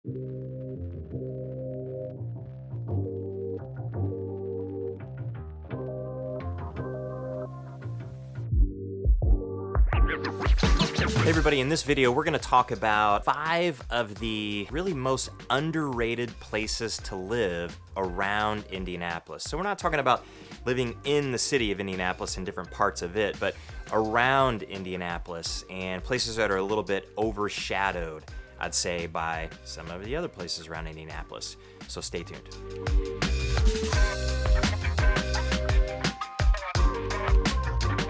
Hey everybody, in this video we're going to talk about 5 of the really most underrated places to live around Indianapolis. So we're not talking about living in the city of Indianapolis in different parts of it, but around Indianapolis and places that are a little bit overshadowed, I'd say, by some of the other places around Indianapolis. So stay tuned.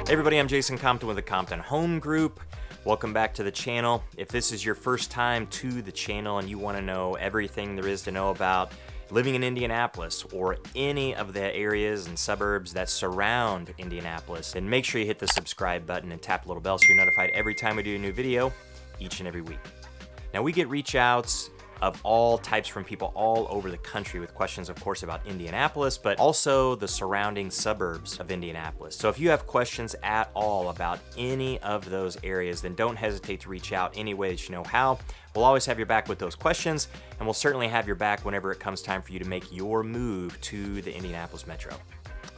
Hey everybody, I'm Jason Compton with the Compton Home Group. Welcome back to the channel. If this is your first time to the channel and you want to know everything there is to know about living in Indianapolis or any of the areas and suburbs that surround Indianapolis, then make sure you hit the subscribe button and tap the little bell so you're notified every time we do a new video each and every week. Now, we get reach outs of all types from people all over the country with questions, of course, about Indianapolis, but also the surrounding suburbs of Indianapolis. So if you have questions at all about any of those areas, then don't hesitate to reach out any way that you know how. We'll always have your back with those questions, and we'll certainly have your back whenever it comes time for you to make your move to the Indianapolis Metro.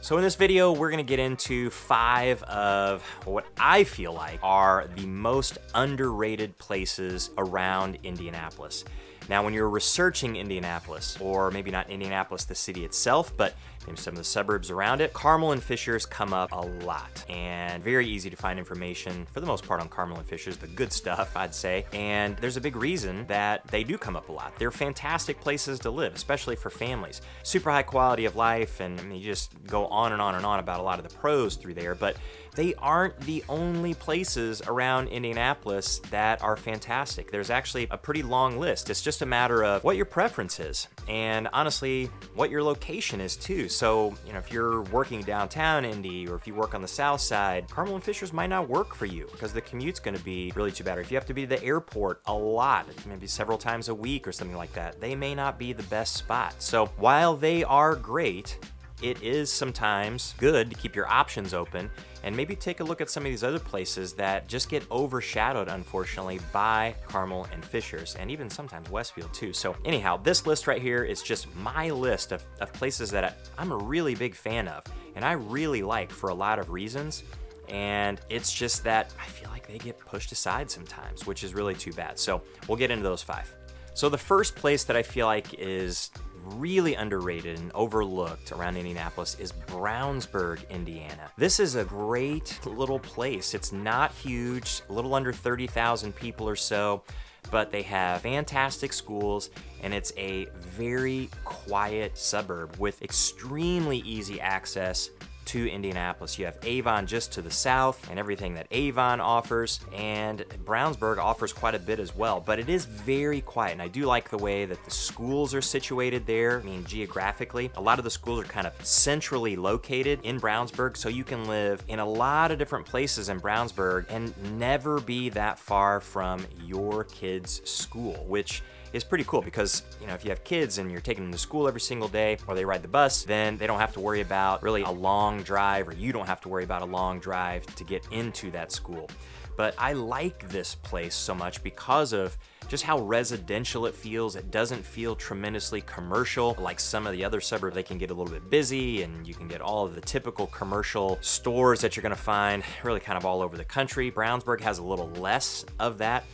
So in this video, we're gonna get into 5 of what I feel like are the most underrated places around Indianapolis. Now, when you're researching Indianapolis, or maybe not Indianapolis, the city itself, but maybe some of the suburbs around it, Carmel and Fishers come up a lot. And very easy to find information, for the most part, on Carmel and Fishers, the good stuff, I'd say. And there's a big reason that they do come up a lot. They're fantastic places to live, especially for families. Super high quality of life, and I mean, you just go on and on and on about a lot of the pros through there, but they aren't the only places around Indianapolis that are fantastic. There's actually a pretty long list. It's just a matter of what your preference is, and honestly, what your location is too. So, you know, if you're working downtown Indy, or if you work on the south side, Carmel and Fishers might not work for you because the commute's gonna be really too bad. Or if you have to be to the airport a lot, maybe several times a week or something like that, they may not be the best spot. So while they are great, it is sometimes good to keep your options open and maybe take a look at some of these other places that just get overshadowed, unfortunately, by Carmel and Fishers, and even sometimes Westfield too. So anyhow, this list right here is just my list of places that I'm a really big fan of, and I really like for a lot of reasons. And it's just that I feel like they get pushed aside sometimes, which is really too bad. So we'll get into those 5. So the first place that I feel like is really underrated and overlooked around Indianapolis is Brownsburg, Indiana. This is a great little place. It's not huge, a little under 30,000 people or so, but they have fantastic schools, and it's a very quiet suburb with extremely easy access to Indianapolis. You have Avon just to the south and everything that Avon offers, and Brownsburg offers quite a bit as well, but it is very quiet, and I do like the way that the schools are situated there. I mean, geographically, a lot of the schools are kind of centrally located in Brownsburg, so you can live in a lot of different places in Brownsburg and never be that far from your kid's school, which is pretty cool because, you know, if you have kids and you're taking them to school every single day, or they ride the bus, then they don't have to worry about really a long drive, or you don't have to worry about a long drive to get into that school. But I like this place so much because of just how residential it feels. It doesn't feel tremendously commercial like some of the other suburbs. They can get a little bit busy, and you can get all of the typical commercial stores that you're gonna find really kind of all over the country. Brownsburg has a little less of that.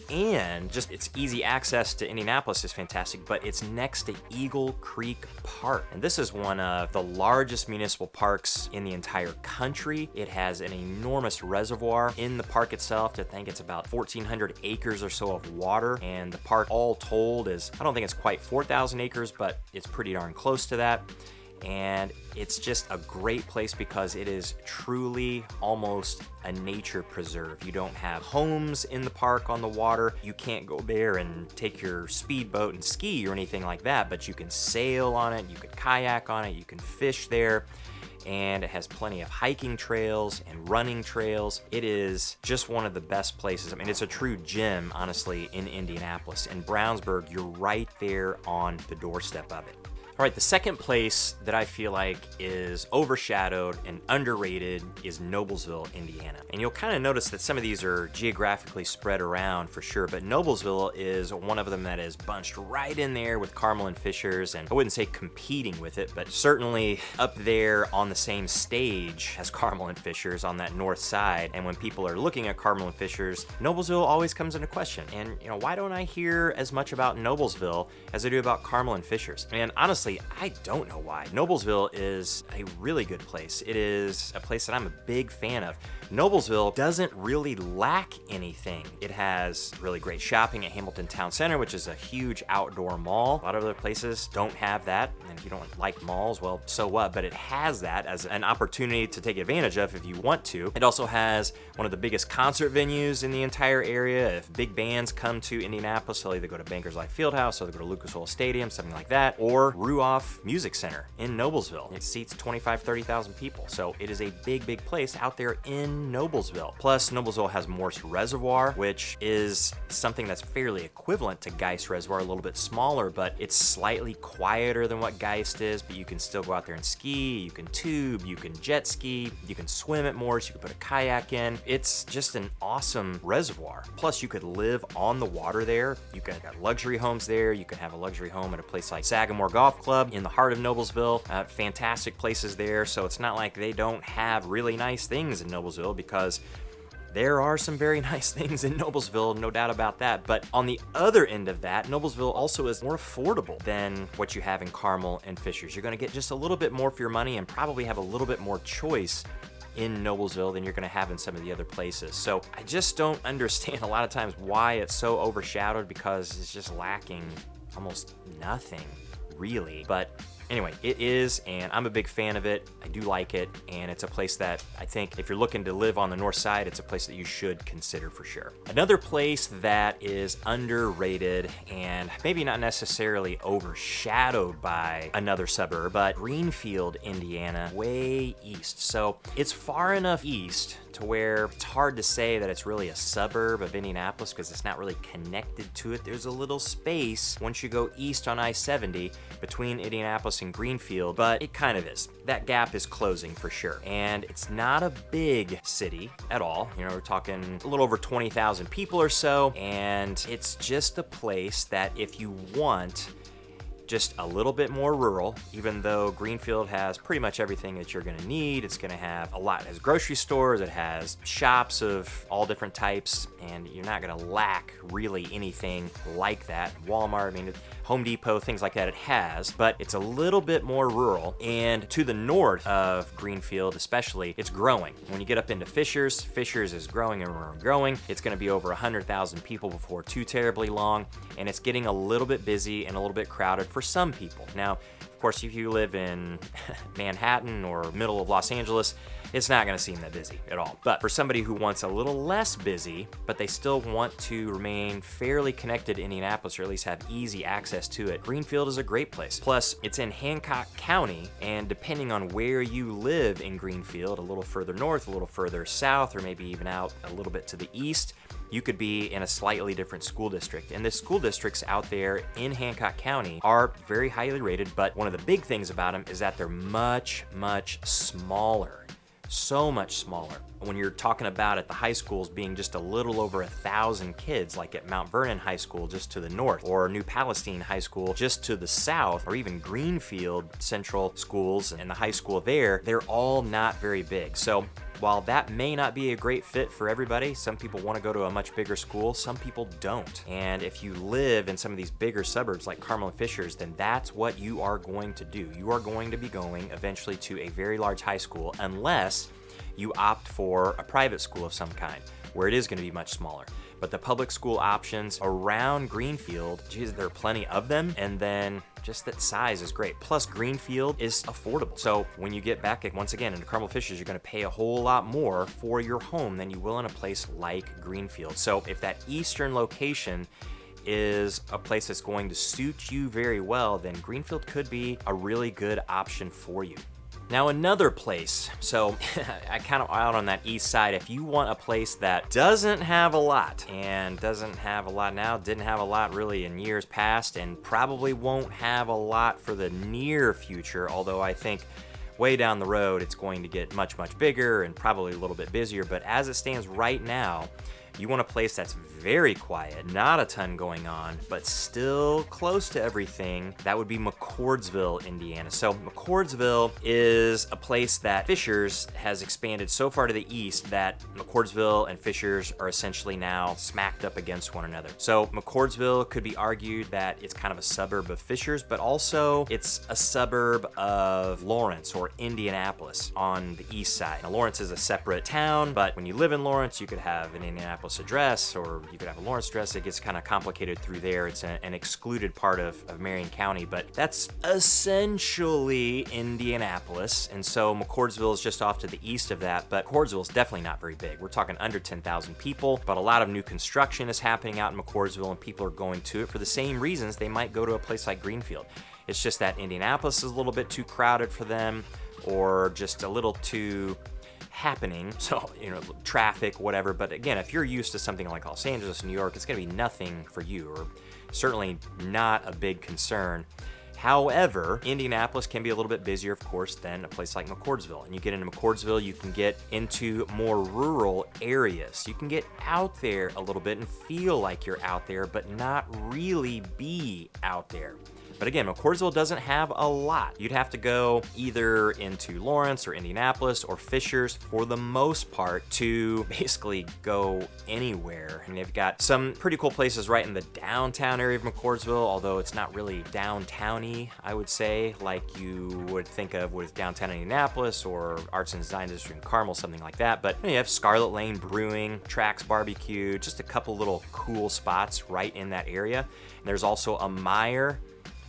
And just its easy access to Indianapolis is fantastic, but it's next to Eagle Creek Park. And this is one of the largest municipal parks in the entire country. It has an enormous reservoir in the park itself. I think it's about 1,400 acres or so of water. And the park all told is, I don't think it's quite 4,000 acres, but it's pretty darn close to that. And it's just a great place because it is truly almost a nature preserve. You don't have homes in the park on the water. You can't go there and take your speedboat and ski or anything like that, but you can sail on it, you can kayak on it, you can fish there. And it has plenty of hiking trails and running trails. It is just one of the best places. I mean, it's a true gem, honestly, in Indianapolis. And Brownsburg, you're right there on the doorstep of it. All right, the second place that I feel like is overshadowed and underrated is Noblesville, Indiana. And you'll kind of notice that some of these are geographically spread around for sure, but Noblesville is one of them that is bunched right in there with Carmel and Fishers, and I wouldn't say competing with it, but certainly up there on the same stage as Carmel and Fishers on that north side. And when people are looking at Carmel and Fishers, Noblesville always comes into question. And why don't I hear as much about Noblesville as I do about Carmel and Fishers? And honestly, I don't know why. Noblesville is a really good place. It is a place that I'm a big fan of. Noblesville doesn't really lack anything. It has really great shopping at Hamilton Town Center, which is a huge outdoor mall. A lot of other places don't have that, and if you don't like malls, well, so what? But it has that as an opportunity to take advantage of if you want to. It also has one of the biggest concert venues in the entire area. If big bands come to Indianapolis, they'll either go to Bankers Life Fieldhouse or they go to Lucas Oil Stadium, something like that, or Ruoff Music Center in Noblesville. It seats 25,000-30,000 people, so it is a big place out there in Noblesville. Plus, Noblesville has Morse Reservoir, which is something that's fairly equivalent to Geist Reservoir, a little bit smaller, but it's slightly quieter than what Geist is, but you can still go out there and ski, you can tube, you can jet ski, you can swim at Morse, you can put a kayak in. It's just an awesome reservoir. Plus, you could live on the water there. You can have luxury homes there. You can have a luxury home at a place like Sagamore Golf Club in the heart of Noblesville. Fantastic places there, so it's not like they don't have really nice things in Noblesville, because there are some very nice things in Noblesville, no doubt about that. But on the other end of that, Noblesville also is more affordable than what you have in Carmel and Fishers. You're going to get just a little bit more for your money and probably have a little bit more choice in Noblesville than you're going to have in some of the other places. So I just don't understand a lot of times why it's so overshadowed, because it's just lacking almost nothing, really. But anyway, it is, and I'm a big fan of it. I do like it, and it's a place that I think if you're looking to live on the north side, it's a place that you should consider for sure. Another place that is underrated and maybe not necessarily overshadowed by another suburb, but Greenfield, Indiana, way east. So it's far enough east to where it's hard to say that it's really a suburb of Indianapolis, because it's not really connected to it. There's a little space once you go east on I-70 between Indianapolis and Greenfield, but it kind of is. That gap is closing for sure. And it's not a big city at all. We're talking a little over 20,000 people or so, and it's just a place that if you want just a little bit more rural, even though Greenfield has pretty much everything that you're gonna need. It's gonna have a lot. It has grocery stores, it has shops of all different types, and you're not gonna lack really anything like that. Walmart, Home Depot, things like that it has, but it's a little bit more rural. And to the north of Greenfield especially, it's growing. When you get up into Fishers, Fishers is growing and growing. It's gonna be over 100,000 people before too terribly long, and it's getting a little bit busy and a little bit crowded for some people. Now, of course, if you live in Manhattan or middle of Los Angeles, it's not going to seem that busy at all. But for somebody who wants a little less busy, but they still want to remain fairly connected to Indianapolis, or at least have easy access to it, Greenfield is a great place. Plus, it's in Hancock County, and depending on where you live in Greenfield, a little further north, a little further south, or maybe even out a little bit to the east, you could be in a slightly different school district. And the school districts out there in Hancock County are very highly rated, but one of the big things about them is that they're much smaller. So much smaller. When you're talking about at the high schools being just a little over 1,000 kids, like at Mount Vernon High School just to the north, or New Palestine High School just to the south, or even Greenfield Central Schools and the high school there, they're all not very big. So while that may not be a great fit for everybody, some people want to go to a much bigger school, some people don't. And if you live in some of these bigger suburbs like Carmel and Fishers, then that's what you are going to do. You are going to be going eventually to a very large high school, unless you opt for a private school of some kind, where it is going to be much smaller. But the public school options around Greenfield, geez, there are plenty of them, and then just that size is great. Plus, Greenfield is affordable. So when you get back, once again, into Carmel Fishers, you're going to pay a whole lot more for your home than you will in a place like Greenfield. So if that eastern location is a place that's going to suit you very well, then Greenfield could be a really good option for you. Now another place, so I kind of out on that east side. If you want a place that doesn't have a lot, and doesn't have a lot now, didn't have a lot really in years past, and probably won't have a lot for the near future, although I think way down the road it's going to get much, much bigger and probably a little bit busier. But as it stands right now, you want a place that's very quiet, not a ton going on, but still close to everything. That would be McCordsville, Indiana. So McCordsville is a place that Fishers has expanded so far to the east that McCordsville and Fishers are essentially now smacked up against one another. So McCordsville could be argued that it's kind of a suburb of Fishers, but also it's a suburb of Lawrence or Indianapolis on the east side. Now Lawrence is a separate town, but when you live in Lawrence, you could have an Indianapolis address, or you could have a Lawrence address. It gets kind of complicated through there. It's an excluded part of Marion County, but that's essentially Indianapolis. And so McCordsville is just off to the east of that, but McCordsville is definitely not very big. We're talking under 10,000 people, but a lot of new construction is happening out in McCordsville, and people are going to it for the same reasons they might go to a place like Greenfield. It's just that Indianapolis is a little bit too crowded for them, or just a little too happening, so traffic, whatever. But again, if you're used to something like Los Angeles, New York, it's gonna be nothing for you, or certainly not a big concern. However, Indianapolis can be a little bit busier, of course, than a place like McCordsville. And you get into McCordsville, you can get into more rural areas. You can get out there a little bit and feel like you're out there, but not really be out there. But again, McCordsville doesn't have a lot. You'd have to go either into Lawrence or Indianapolis or Fishers for the most part to basically go anywhere. And they've got some pretty cool places right in the downtown area of McCordsville, although it's not really downtowny, I would say, like you would think of with downtown Indianapolis or Arts and Design District in Carmel, something like that. But you have Scarlet Lane Brewing, Trax Barbecue, just a couple little cool spots right in that area. And there's also a Meijer,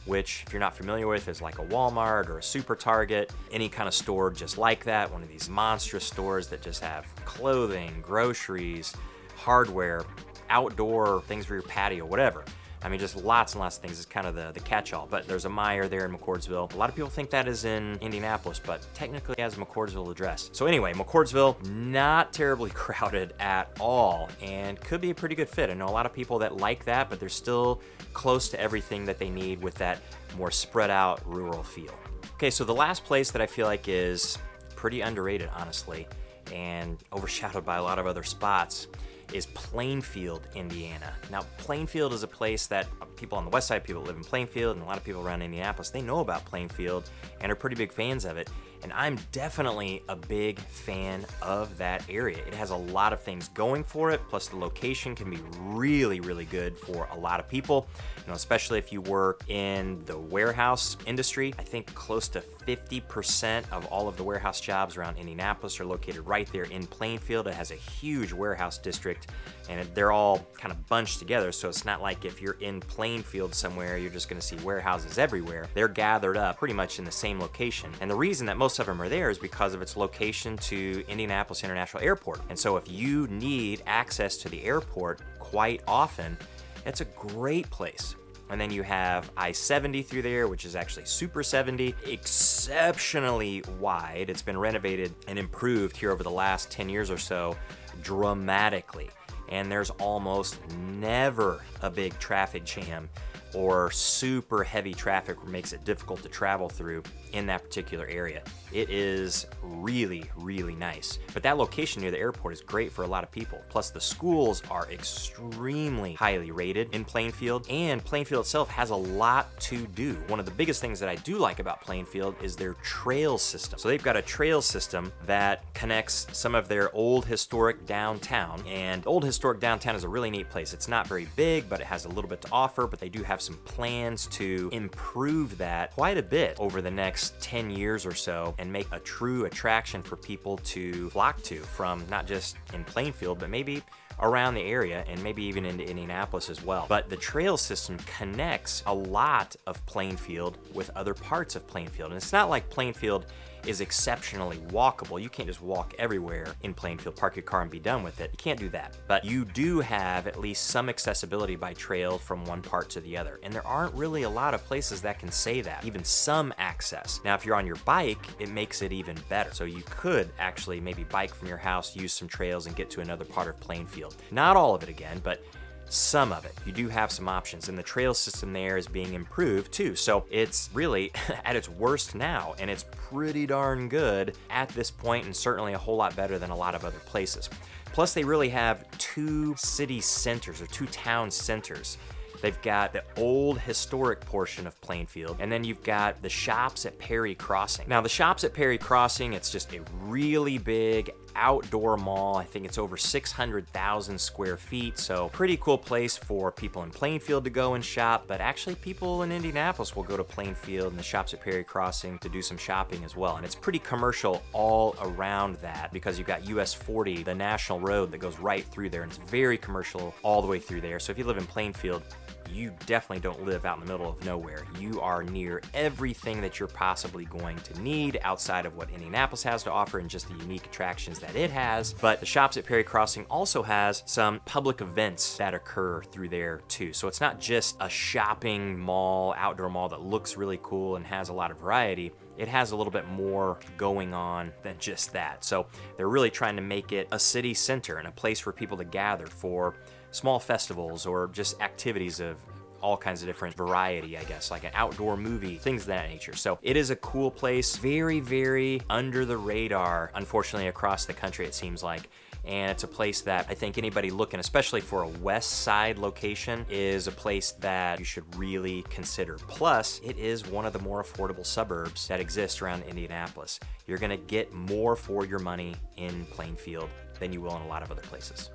which, if you're not familiar with, is like a Walmart or a Super Target, any kind of store just like that, one of these monstrous stores that just have clothing, groceries, hardware, outdoor things for your patio, whatever. I mean, just lots and lots of things. It's kind of the catch-all. But there's a Meijer there in McCordsville. A lot of people think that is in Indianapolis, but technically it has a McCordsville address. So anyway, McCordsville, not terribly crowded at all, and could be a pretty good fit. I know a lot of people that like that, but they're still close to everything that they need with that more spread out rural feel. Okay, so the last place that I feel like is pretty underrated, honestly, and overshadowed by a lot of other spots is Plainfield, Indiana. Now, Plainfield is a place that people on the west side, people that live in Plainfield, and a lot of people around Indianapolis, they know about Plainfield and are pretty big fans of it. And I'm definitely a big fan of that area. It has a lot of things going for it, plus the location can be really, really good for a lot of people, especially if you work in the warehouse industry. I think close to 50% of all of the warehouse jobs around Indianapolis are located right there in Plainfield. It has a huge warehouse district, and they're all kind of bunched together, so it's not like if you're in Plainfield somewhere, you're just gonna see warehouses everywhere. They're gathered up pretty much in the same location. And the reason that most of them are there is because of its location to Indianapolis International Airport. And so if you need access to the airport quite often, it's a great place. And then you have I-70 through there, which is actually Super 70, exceptionally wide. It's been renovated and improved here over the last 10 years or so dramatically. And there's almost never a big traffic jam or super heavy traffic that makes it difficult to travel through in that particular area. It is really, really nice. But that location near the airport is great for a lot of people. Plus the schools are extremely highly rated in Plainfield, and Plainfield itself has a lot to do. One of the biggest things that I do like about Plainfield is their trail system. So they've got a trail system that connects some of their old historic downtown, and old historic downtown is a really neat place. It's not very big, but it has a little bit to offer, but they do have some plans to improve that quite a bit over the next 10 years or so and make a true attraction for people to flock to from not just in Plainfield, but maybe around the area and maybe even into Indianapolis as well. But the trail system connects a lot of Plainfield with other parts of Plainfield. And it's not like Plainfield is exceptionally walkable. You can't just walk everywhere in Plainfield, park your car and be done with it. You can't do that. But you do have at least some accessibility by trail from one part to the other. And there aren't really a lot of places that can say that, even some access. Now, if you're on your bike, it makes it even better. So you could actually maybe bike from your house, use some trails, and get to another part of Plainfield. Not all of it again, but some of it. You do have some options, and the trail system there is being improved too. So it's really at its worst now, and it's pretty darn good at this point, and certainly a whole lot better than a lot of other places. Plus, they really have two city centers, or two town centers. They've got the old historic portion of Plainfield, and then you've got the shops at Perry Crossing. Now, the shops at Perry Crossing, it's just a really big outdoor mall. I think it's over 600,000 square feet, so pretty cool place for people in Plainfield to go and shop, but actually people in Indianapolis will go to Plainfield and the shops at Perry Crossing to do some shopping as well. And it's pretty commercial all around that because you've got US 40, the national road that goes right through there, and it's very commercial all the way through there. So if you live in Plainfield, you definitely don't live out in the middle of nowhere. You are near everything that you're possibly going to need outside of what Indianapolis has to offer and just the unique attractions that it has. But the shops at Perry Crossing also has some public events that occur through there too. So it's not just a shopping mall, outdoor mall that looks really cool and has a lot of variety. It has a little bit more going on than just that. So they're really trying to make it a city center and a place for people to gather for small festivals or just activities of all kinds of different variety, I guess, like an outdoor movie, things of that nature. So it is a cool place, very, very under the radar, unfortunately, across the country, it seems like. And it's a place that I think anybody looking, especially for a west side location, is a place that you should really consider. Plus, it is one of the more affordable suburbs that exist around Indianapolis. You're gonna get more for your money in Plainfield than you will in a lot of other places.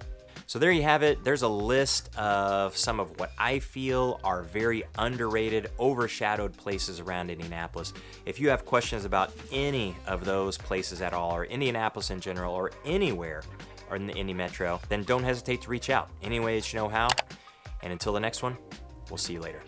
So there you have it. There's a list of some of what I feel are very underrated, overshadowed places around Indianapolis. If you have questions about any of those places at all, or Indianapolis in general, or anywhere or in the Indy Metro, then don't hesitate to reach out. Any ways you know how. And until the next one, we'll see you later.